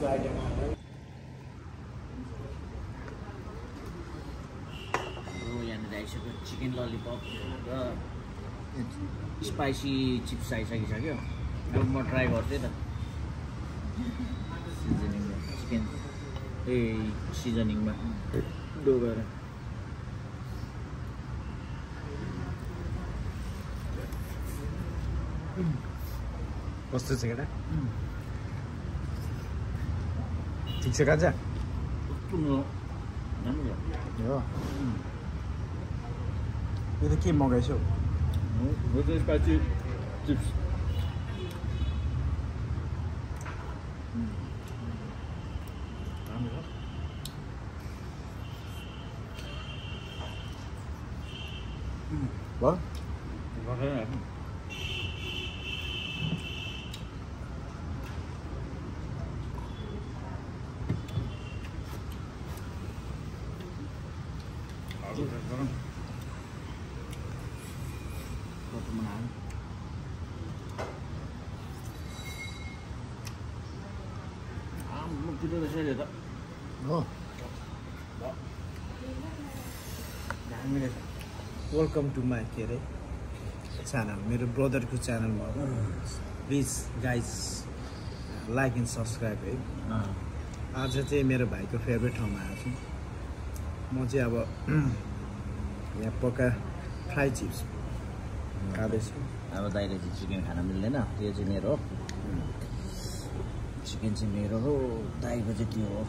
यहाँनिर आइसक्यो chicken lollipop र स्पाइसी चिप्स आइसकिसक्यो अब म ट्राई गर्छु त सिजनिङमा चिकन सिजनिङमा डोगेर कस्तो छ केटा ठिक छ काजा हो यो त के मगाइछौ स्पाइसी चिप्स भयो वेलकम टु माई के अरे च्यानल मेरो ब्रदरको च्यानलमा please guys like and subscribe है आज चाहिँ मेरो भाइको फेभरेट ठाउँमा आएको छु म चाहिँ अब यहाँ पक्का फ्राई चिप्स खाँदैछु अब दाइले चाहिँ चिकन खान मिल्दैन त्यो चाहिँ मेरो हो चिकन चाहिँ मेरो हो दाइको चाहिँ त्यो हो